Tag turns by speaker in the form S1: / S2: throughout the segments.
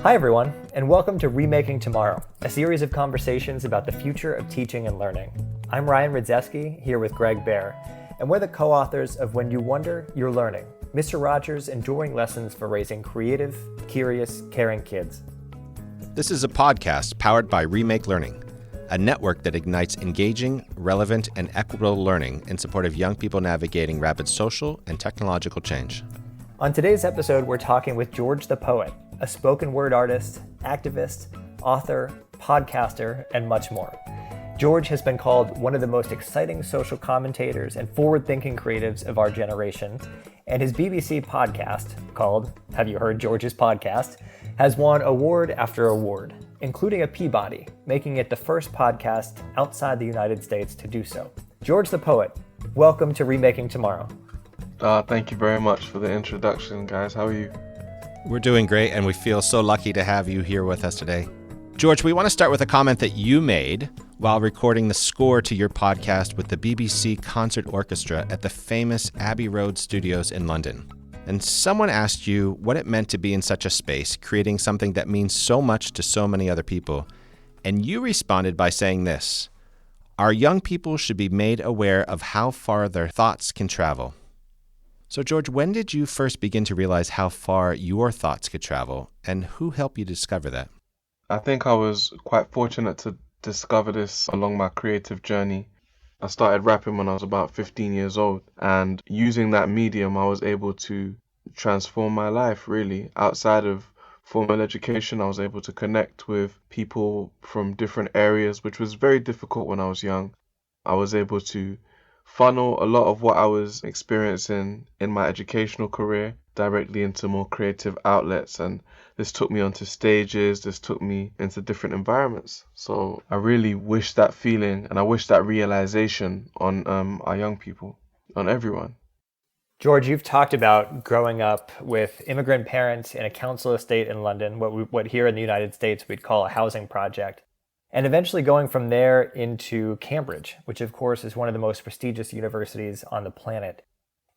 S1: Hi everyone, and welcome to Remaking Tomorrow, a series of conversations about the future of teaching and learning. I'm Ryan Ridzeski, here with Greg Baer, and we're the co-authors of When You Wonder, You're Learning, Mr. Rogers' Enduring Lessons for Raising Creative, Curious, Caring Kids.
S2: This is a podcast powered by Remake Learning, a network that ignites engaging, relevant, and equitable learning in support of young people navigating rapid social and technological change.
S1: On today's episode, we're talking with George the Poet, a spoken word artist, activist, author, podcaster, and much more. George has been called one of the most exciting social commentators and forward-thinking creatives of our generation, and his BBC podcast, called Have You Heard George's Podcast?, has won award after award, including a Peabody, making it the first podcast outside the United States to do so. George the Poet, welcome to Remaking Tomorrow.
S3: Thank you very much for the introduction, guys. How are you?
S2: We're doing great, and we feel so lucky to have you here with us today. George, we want to start with a comment that you made while recording the score to your podcast with the BBC Concert Orchestra at the famous Abbey Road Studios in London. And someone asked you what it meant to be in such a space, creating something that means so much to so many other people. And you responded by saying this: "Our young people should be made aware of how far their thoughts can travel." So, George, when did you first begin to realize how far your thoughts could travel, and who helped you discover that?
S3: I think I was quite fortunate to discover this along my creative journey. I started rapping when I was about 15 years old, and using that medium, I was able to transform my life, really. Outside of formal education, I was able to connect with people from different areas, which was very difficult when I was young. I was able to funnel a lot of what I was experiencing in my educational career directly into more creative outlets, and this took me onto stages, this took me into different environments. So I really wish that feeling and I wish that realization on our young people, on everyone.
S1: George, you've talked about growing up with immigrant parents in a council estate in London, what here in the United States we'd call a housing project, and eventually going from there into Cambridge, which of course is one of the most prestigious universities on the planet.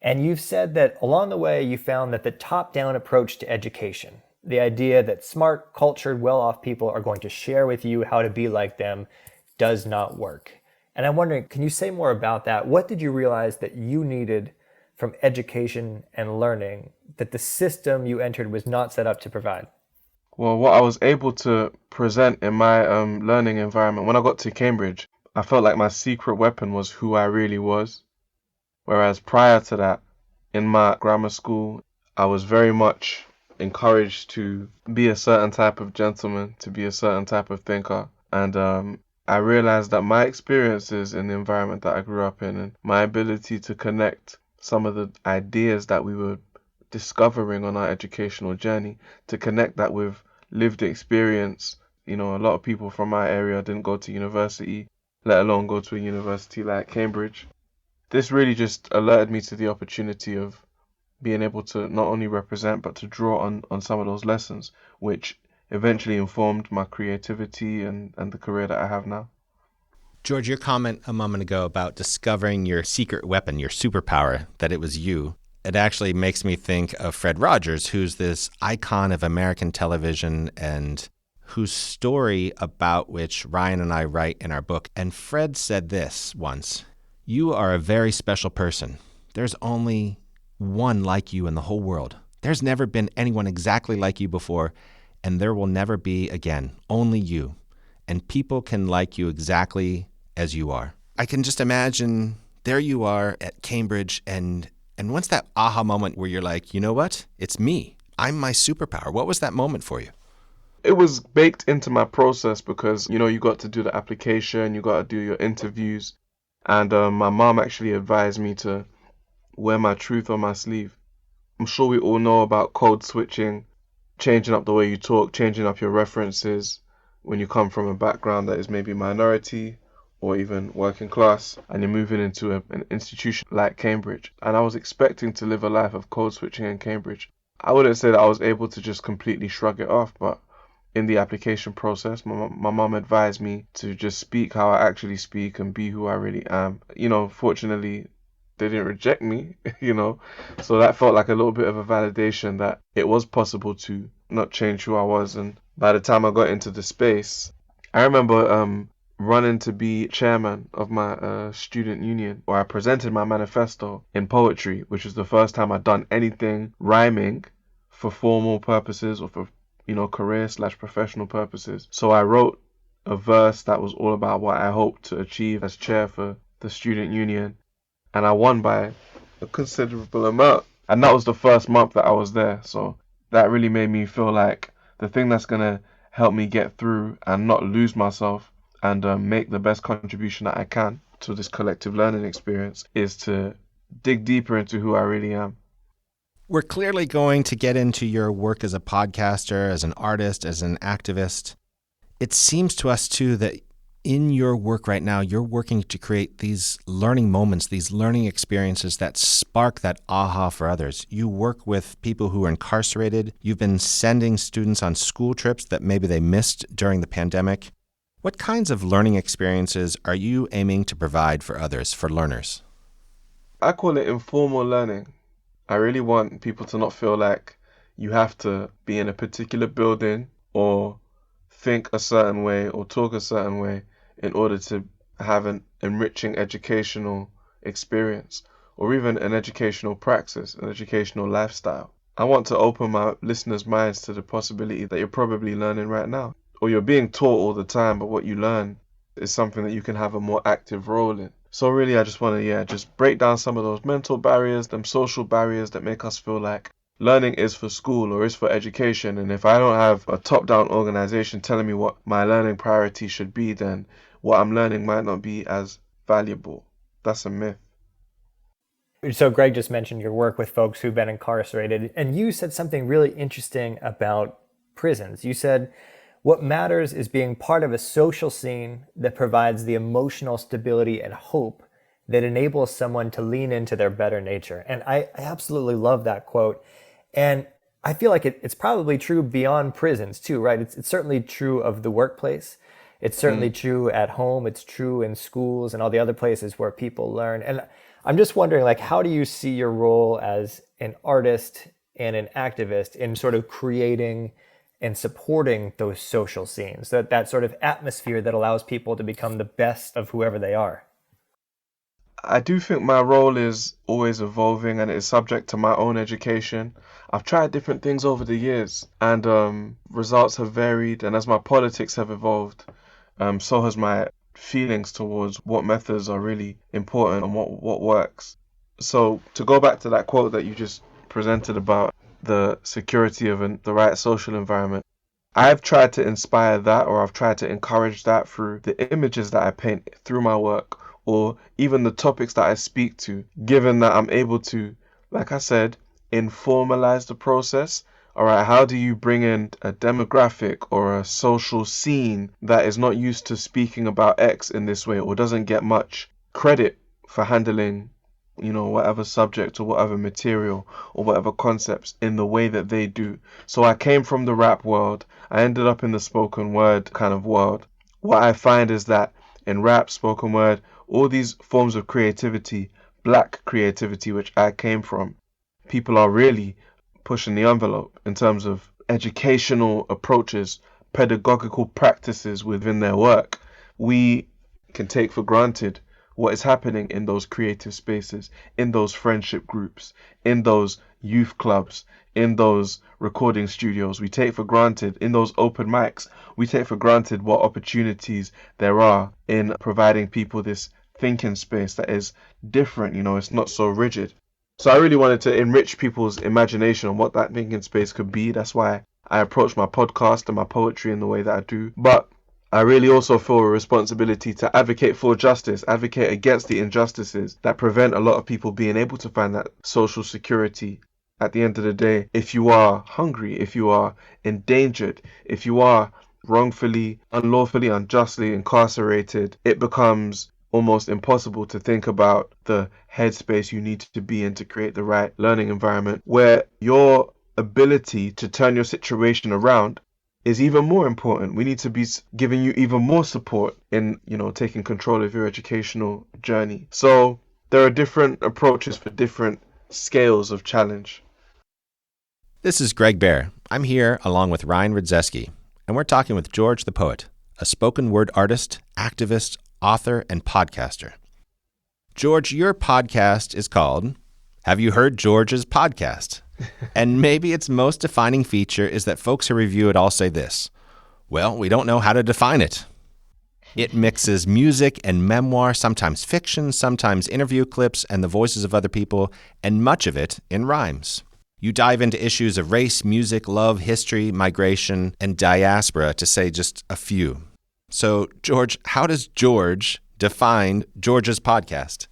S1: And you've said that along the way you found that the top-down approach to education, the idea that smart, cultured, well-off people are going to share with you how to be like them, does not work. And I'm wondering, can you say more about that? What did you realize that you needed from education and learning that the system you entered was not set up to provide?
S3: Well, what I was able to present in my learning environment, when I got to Cambridge, I felt like my secret weapon was who I really was. Whereas prior to that, in my grammar school, I was very much encouraged to be a certain type of gentleman, to be a certain type of thinker. And I realized that my experiences in the environment that I grew up in and my ability to connect some of the ideas that we were discovering on our educational journey, to connect that with lived experience. You know, a lot of people from my area didn't go to university, let alone go to a university like Cambridge. This really just alerted me to the opportunity of being able to not only represent, but to draw on some of those lessons, which eventually informed my creativity and the career that I have now.
S2: George, your comment a moment ago about discovering your secret weapon, your superpower, that it was you, it actually makes me think of Fred Rogers, who's this icon of American television and whose story about which Ryan and I write in our book. And Fred said this once: "You are a very special person. There's only one like you in the whole world. There's never been anyone exactly like you before, and there will never be again. Only you. And people can like you exactly as you are." I can just imagine there you are at Cambridge, and what's that aha moment where you're like, you know what? It's me. I'm my superpower. What was that moment for you?
S3: It was baked into my process because, you know, you got to do the application, you got to do your interviews. And my mom actually advised me to wear my truth on my sleeve. I'm sure we all know about code switching, changing up the way you talk, changing up your references when you come from a background that is maybe minority or even working class, and you're moving into an institution like Cambridge. And I was expecting to live a life of code switching in Cambridge. I wouldn't say that I was able to just completely shrug it off, but in the application process, my mom advised me to just speak how I actually speak and be who I really am. You know, fortunately, they didn't reject me, you know. So that felt like a little bit of a validation that it was possible to not change who I was. And by the time I got into the space, I remember running to be chairman of my student union, where I presented my manifesto in poetry, which was the first time I'd done anything rhyming for formal purposes or for, career/professional purposes. So I wrote a verse that was all about what I hoped to achieve as chair for the student union, and I won by a considerable amount. And that was the first month that I was there. So that really made me feel like the thing that's going to help me get through and not lose myself and make the best contribution that I can to this collective learning experience is to dig deeper into who I really am.
S2: We're clearly going to get into your work as a podcaster, as an artist, as an activist. It seems to us, too, that in your work right now, you're working to create these learning moments, these learning experiences that spark that aha for others. You work with people who are incarcerated. You've been sending students on school trips that maybe they missed during the pandemic. What kinds of learning experiences are you aiming to provide for others, for learners?
S3: I call it informal learning. I really want people to not feel like you have to be in a particular building or think a certain way or talk a certain way in order to have an enriching educational experience or even an educational praxis, an educational lifestyle. I want to open my listeners' minds to the possibility that you're probably learning right now, or you're being taught all the time, but what you learn is something that you can have a more active role in. So really, I just want to, just break down some of those mental barriers, them social barriers that make us feel like learning is for school or is for education. And if I don't have a top-down organization telling me what my learning priority should be, then what I'm learning might not be as valuable. That's a myth.
S1: So Greg just mentioned your work with folks who've been incarcerated, and you said something really interesting about prisons. You said, what matters is being part of a social scene that provides the emotional stability and hope that enables someone to lean into their better nature. And I absolutely love that quote. And I feel like it's probably true beyond prisons too, right? It's certainly true of the workplace. It's certainly true at home. It's true in schools and all the other places where people learn. And I'm just wondering, like, how do you see your role as an artist and an activist in sort of creating and supporting those social scenes, that sort of atmosphere that allows people to become the best of whoever they are?
S3: I do think my role is always evolving and it is subject to my own education. I've tried different things over the years and results have varied, and as my politics have evolved, so has my feelings towards what methods are really important and what works. So to go back to that quote that you just presented about the security of the right social environment, I've tried to inspire that, or I've tried to encourage that through the images that I paint through my work, or even the topics that I speak to, given that I'm able to, like I said, informalize the process. All right, how do you bring in a demographic or a social scene that is not used to speaking about X in this way, or doesn't get much credit for handling whatever subject or whatever material or whatever concepts in the way that they do. So I came from the rap world. I ended up in the spoken word kind of world. What I find is that in rap, spoken word, all these forms of creativity, black creativity, which I came from, people are really pushing the envelope in terms of educational approaches, pedagogical practices within their work. We can take for granted what is happening in those creative spaces, in those friendship groups, in those youth clubs, in those recording studios. We take for granted in those open mics, we take for granted what opportunities there are in providing people this thinking space that is different, it's not so rigid. So I really wanted to enrich people's imagination on what that thinking space could be. That's why I approach my podcast and my poetry in the way that I do. But I really also feel a responsibility to advocate for justice, advocate against the injustices that prevent a lot of people being able to find that social security. At the end of the day, if you are hungry, if you are endangered, if you are wrongfully, unlawfully, unjustly incarcerated, it becomes almost impossible to think about the headspace you need to be in to create the right learning environment where your ability to turn your situation around is even more important. We need to be giving you even more support in, taking control of your educational journey. So there are different approaches for different scales of challenge.
S2: This is Greg Bear. I'm here along with Ryan Rudzeski, and we're talking with George the Poet, a spoken word artist, activist, author, and podcaster. George, your podcast is called Have You Heard George's Podcast? And maybe its most defining feature is that folks who review it all say this: well, we don't know how to define it. It mixes music and memoir, sometimes fiction, sometimes interview clips and the voices of other people, and much of it in rhymes. You dive into issues of race, music, love, history, migration, and diaspora, to say just a few. So, George, how does George define George's podcast?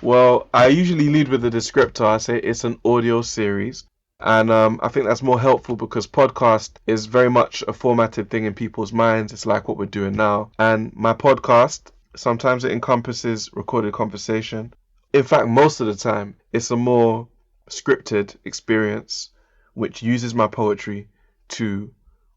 S3: Well, I usually lead with a descriptor. I say it's an audio series. And I think that's more helpful because podcast is very much a formatted thing in people's minds. It's like what we're doing now. And my podcast, sometimes it encompasses recorded conversation. In fact, most of the time, it's a more scripted experience which uses my poetry to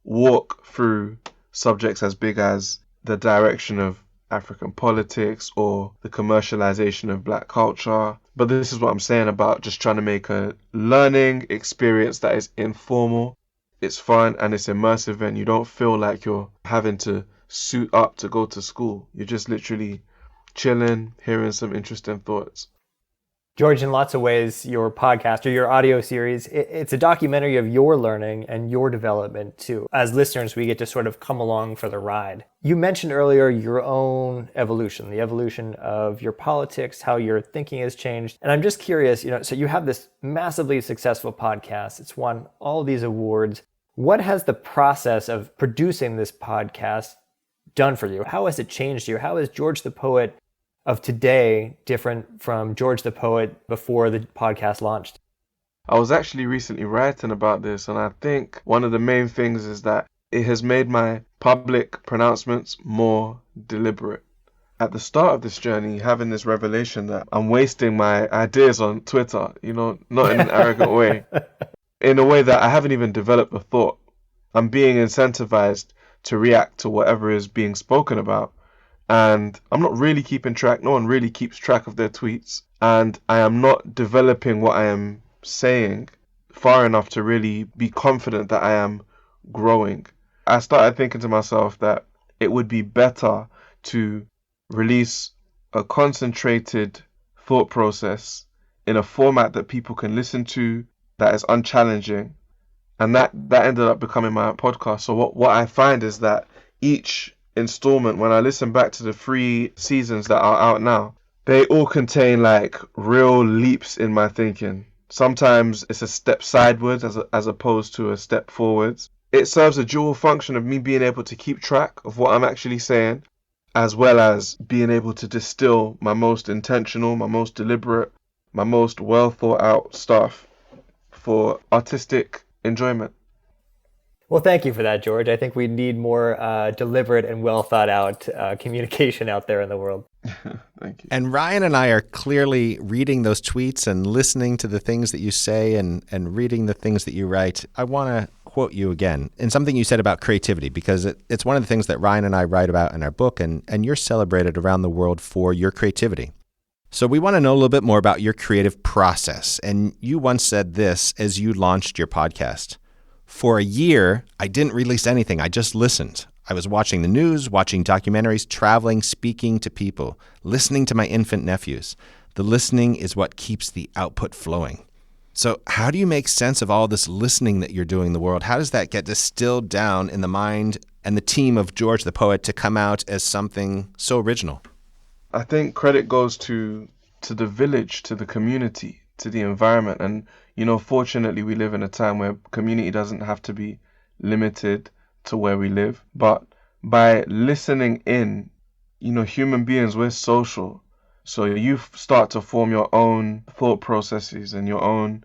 S3: walk through subjects as big as the direction of African politics or the commercialization of Black culture. But this is what I'm saying about just trying to make a learning experience that is informal, it's fun, and it's immersive, and you don't feel like you're having to suit up to go to school. You're just literally chilling, hearing some interesting thoughts.
S1: George, in lots of ways, your podcast or your audio series, it's a documentary of your learning and your development too. As listeners, we get to sort of come along for the ride. You mentioned earlier your own evolution, the evolution of your politics, how your thinking has changed. And I'm just curious, so you have this massively successful podcast. It's won all these awards. What has the process of producing this podcast done for you? How has it changed you? How is George the Poet of today different from George the Poet before the podcast launched?
S3: I was actually recently writing about this, and I think one of the main things is that it has made my public pronouncements more deliberate. At the start of this journey, having this revelation that I'm wasting my ideas on Twitter, not in an arrogant way, in a way that I haven't even developed a thought. I'm being incentivized to react to whatever is being spoken about. And I'm not really keeping track. No one really keeps track of their tweets. And I am not developing what I am saying far enough to really be confident that I am growing. I started thinking to myself that it would be better to release a concentrated thought process in a format that people can listen to, that is unchallenging. And that ended up becoming my podcast. So what I find is that each installment, when I listen back to the 3 seasons that are out now, they all contain like real leaps in my thinking. Sometimes it's a step sideways as opposed to a step forwards. It serves a dual function of me being able to keep track of what I'm actually saying, as well as being able to distill my most intentional, my most deliberate, my most well thought out stuff for artistic enjoyment.
S1: Well, thank you for that, George. I think we need more deliberate and well thought out communication out there in the world.
S3: Thank you.
S2: And Ryan and I are clearly reading those tweets and listening to the things that you say and reading the things that you write. I want to quote you again in something you said about creativity, because it's one of the things that Ryan and I write about in our book, and you're celebrated around the world for your creativity. So we want to know a little bit more about your creative process. And you once said this as you launched your podcast: for a year, I didn't release anything. I just listened. I was watching the news, watching documentaries, traveling, speaking to people, listening to my infant nephews. The listening is what keeps the output flowing. So how do you make sense of all this listening that you're doing in the world? How does that get distilled down in the mind and the team of George the Poet to come out as something so original?
S3: I think credit goes to the village, to the community, to the environment. And fortunately, we live in a time where community doesn't have to be limited to where we live. But by listening in, human beings, we're social. So you start to form your own thought processes and your own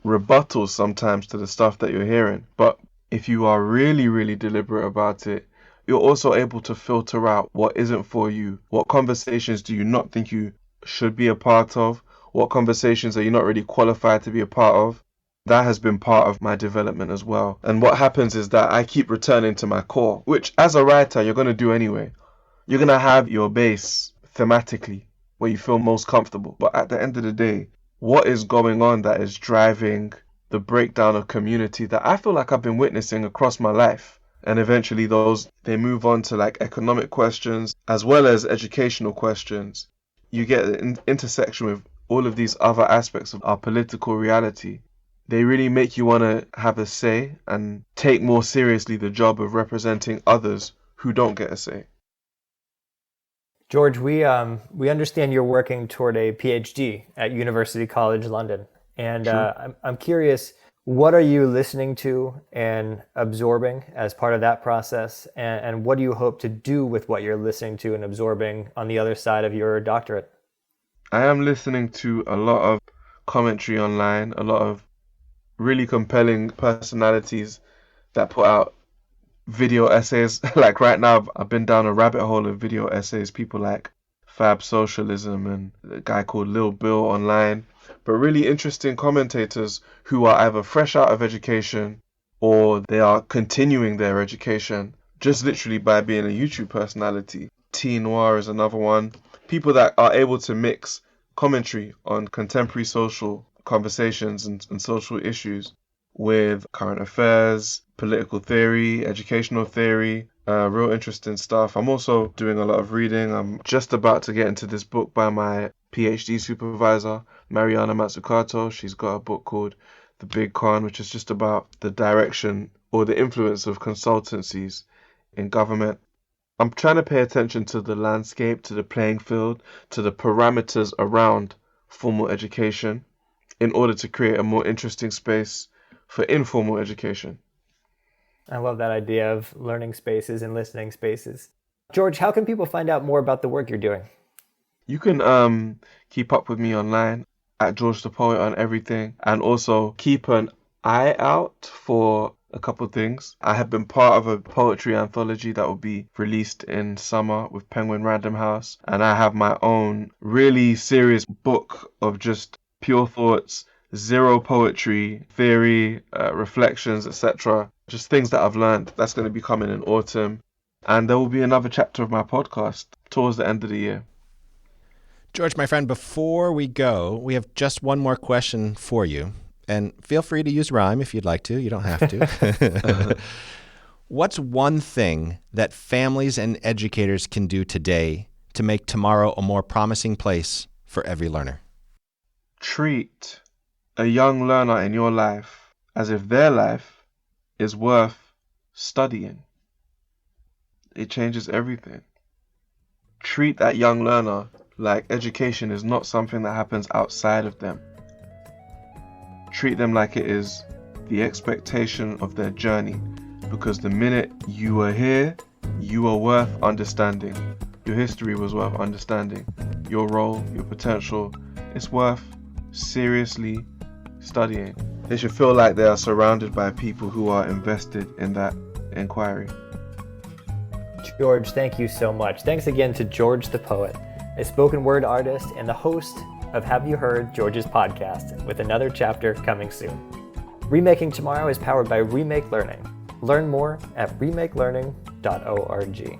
S3: rebuttals sometimes to the stuff that you're hearing. But if you are really, really deliberate about it, you're also able to filter out what isn't for you. What conversations do you not think you should be a part of? What conversations are you not really qualified to be a part of? That has been part of my development as well. And what happens is that I keep returning to my core, which as a writer, you're going to do anyway. You're going to have your base thematically. where you feel most comfortable. But at the end of the day, what is going on that is driving the breakdown of community that I feel like I've been witnessing across my life? And eventually they move on to like economic questions as well as educational questions. You get an intersection with all of these other aspects of our political reality. They really make you want to have a say and take more seriously the job of representing others who don't get a say.
S1: George, we understand you're working toward a PhD at University College London, and I'm curious, what are you listening to and absorbing as part of that process, and what do you hope to do with what you're listening to and absorbing on the other side of your doctorate?
S3: I am listening to a lot of commentary online, a lot of really compelling personalities that put out video essays. Like right now, I've been down a rabbit hole of video essays, people like Fab Socialism and a guy called Lil Bill online, but really interesting commentators who are either fresh out of education or they are continuing their education just literally by being a YouTube personality. T Noir is another one. People that are able to mix commentary on contemporary social conversations and social issues with current affairs, political theory, educational theory, real interesting stuff. I'm also doing a lot of reading. I'm just about to get into this book by my PhD supervisor, Mariana Mazzucato. She's got a book called The Big Con, which is just about the direction or the influence of consultancies in government. I'm trying to pay attention to the landscape, to the playing field, to the parameters around formal education in order to create a more interesting space for informal education.
S1: I love that idea of learning spaces and listening spaces. George, how can people find out more about the work you're doing?
S3: You can keep up with me online at George the Poet on everything, and also keep an eye out for a couple things. I have been part of a poetry anthology that will be released in summer with Penguin Random House, and I have my own really serious book of just pure thoughts, zero poetry, theory, reflections, etc. Just things that I've learned. That's going to be coming in autumn. And there will be another chapter of my podcast towards the end of the year.
S2: George, my friend, before we go, we have just one more question for you. And feel free to use rhyme if you'd like to. You don't have to. What's one thing that families and educators can do today to make tomorrow a more promising place for every learner?
S3: Treat a young learner in your life as if their life is worth studying. It changes everything. Treat that young learner like education is not something that happens outside of them. Treat them like it is the expectation of their journey, because the minute you are here, you are worth understanding. Your history was worth understanding. Your role, your potential, it's worth seriously studying. They should feel like they are surrounded by people who are invested in that inquiry.
S1: George, thank you so much. Thanks again to George the Poet, a spoken word artist and the host of Have You Heard, George's podcast, with another chapter coming soon. Remaking Tomorrow is powered by Remake Learning. Learn more at remakelearning.org.